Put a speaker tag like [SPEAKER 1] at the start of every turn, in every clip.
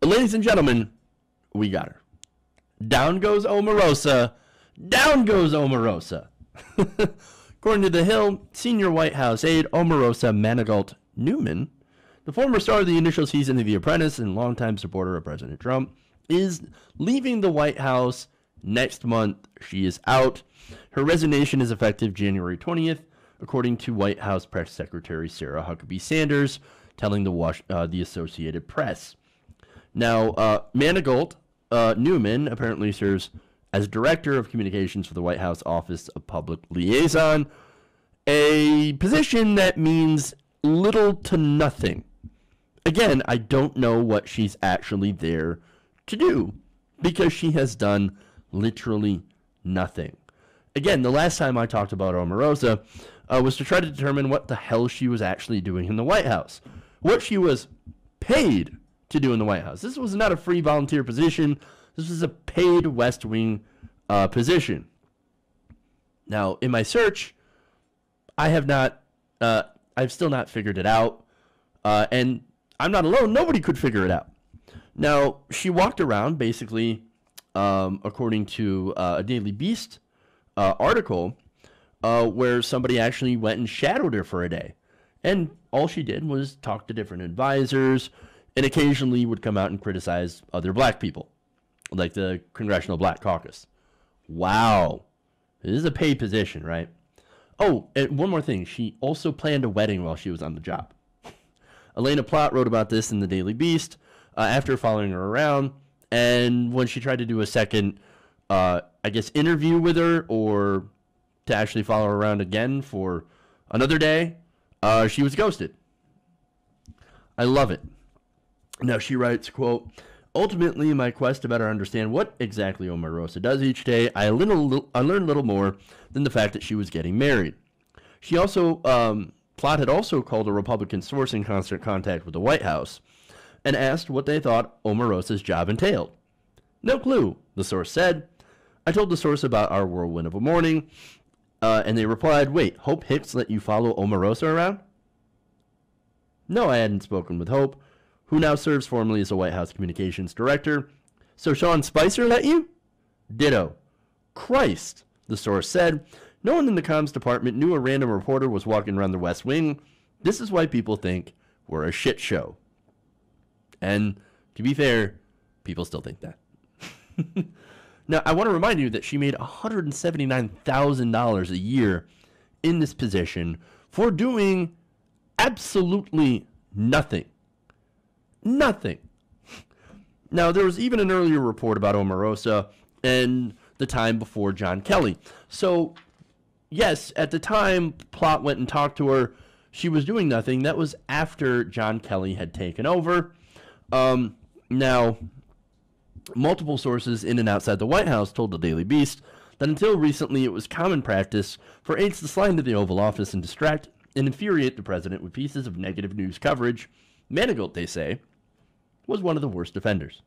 [SPEAKER 1] ladies and gentlemen, we got her. Down goes Omarosa. Down goes Omarosa. According to The Hill, senior White House aide Omarosa Manigault Newman, the former star of the initial season of The Apprentice and longtime supporter of President Trump, is leaving the White House next month. She is out. Her resignation is effective January 20th, according to White House Press Secretary Sarah Huckabee Sanders, telling the Associated Press. Now, Manigault Newman apparently serves as Director of Communications for the White House Office of Public Liaison, a position that means little to nothing. Again, I don't know what she's actually there to do, because she has done literally nothing. Again, the last time I talked about Omarosa was to try to determine what the hell she was actually doing in the White House, what she was paid to do in the White House. This was not a free volunteer position. This was a paid West Wing position. Now, in my search, I've still not figured it out, and I'm not alone. Nobody could figure it out. Now, she walked around, basically, according to a Daily Beast article, where somebody actually went and shadowed her for a day. And all she did was talk to different advisors and occasionally would come out and criticize other black people, like the Congressional Black Caucus. Wow. This is a paid position, right? Oh, and one more thing. She also planned a wedding while she was on the job. Elena Plott wrote about this in the Daily Beast after following her around. And when she tried to do a second, interview with her, or to actually follow her around again for another day, she was ghosted. I love it. Now she writes, quote, "Ultimately, in my quest to better understand what exactly Omarosa does each day, I learned little more than the fact that she was getting married." She also, Plott had also called a Republican source in constant contact with the White House and asked what they thought Omarosa's job entailed. "No clue," the source said. "I told the source about our whirlwind of a morning, and they replied, 'Wait, Hope Hicks let you follow Omarosa around?' No, I hadn't spoken with Hope, who now serves formally as a White House communications director. So Sean Spicer let you?" "Ditto." "Christ," the source said. "No one in the comms department knew a random reporter was walking around the West Wing. This is why people think we're a shit show." And to be fair, people still think that. Now, I want to remind you that she made $179,000 a year in this position for doing absolutely nothing. Nothing. Now, there was even an earlier report about Omarosa and the time before John Kelly. So, yes, at the time Plott went and talked to her, she was doing nothing. That was after John Kelly had taken over. Now, multiple sources in and outside the White House told the Daily Beast that until recently it was common practice for aides to slide into the Oval Office and distract and infuriate the president with pieces of negative news coverage. Manigault, they say, was one of the worst offenders.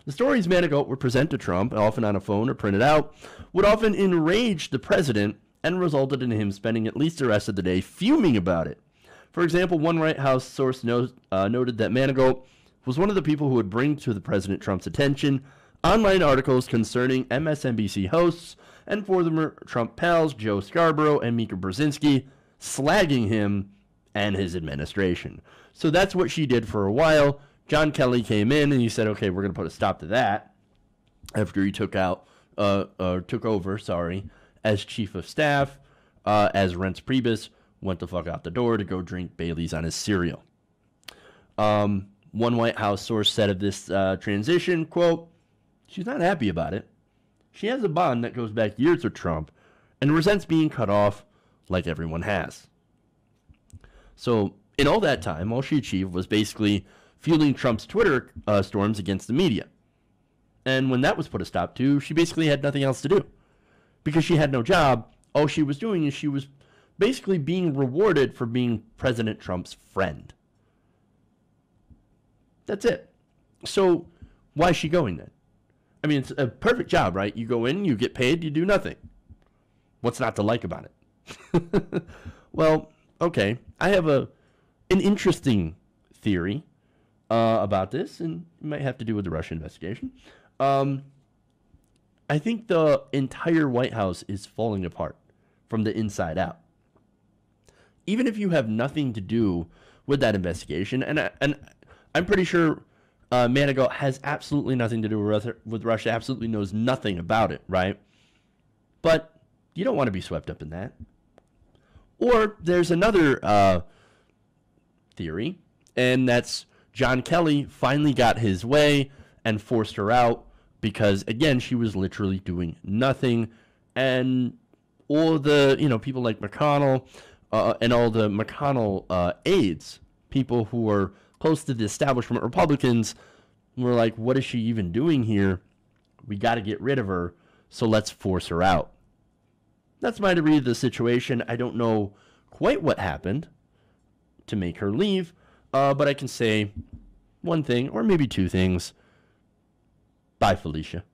[SPEAKER 1] The stories Manigault would present to Trump, often on a phone or printed out, would often enrage the president and resulted in him spending at least the rest of the day fuming about it. For example, one White House source noted that Manigault was one of the people who would bring to the President Trump's attention online articles concerning MSNBC hosts and former Trump pals Joe Scarborough and Mika Brzezinski, slagging him and his administration. So that's what she did for a while. John Kelly came in and he said, "Okay, we're going to put a stop to that," after he took over as chief of staff, as Reince Priebus went the fuck out the door to go drink Bailey's on his cereal. One White House source said of this transition, quote, "She's not happy about it. She has a bond that goes back years with Trump and resents being cut off like everyone has." So in all that time, all she achieved was basically fueling Trump's Twitter storms against the media. And when that was put a stop to, she basically had nothing else to do. Because she had no job, all she was doing is she was basically being rewarded for being President Trump's friend. That's it. So why is she going then? I mean, it's a perfect job, right? You go in, you get paid, you do nothing. What's not to like about it? Well, okay. I have an interesting theory about this, and it might have to do with the Russia investigation. I think the entire White House is falling apart from the inside out. Even if you have nothing to do with that investigation, and I'm pretty sure Manigault has absolutely nothing to do with Russia, absolutely knows nothing about it, right? But you don't want to be swept up in that. Or there's another theory, and that's John Kelly finally got his way and forced her out because, again, she was literally doing nothing. And all the, people like McConnell and all the McConnell aides, people who were close to the establishment Republicans, were like, what is she even doing here? We got to get rid of her, so let's force her out. That's my read of the situation. I don't know quite what happened to make her leave, but I can say one thing, or maybe two things. Bye, Felicia.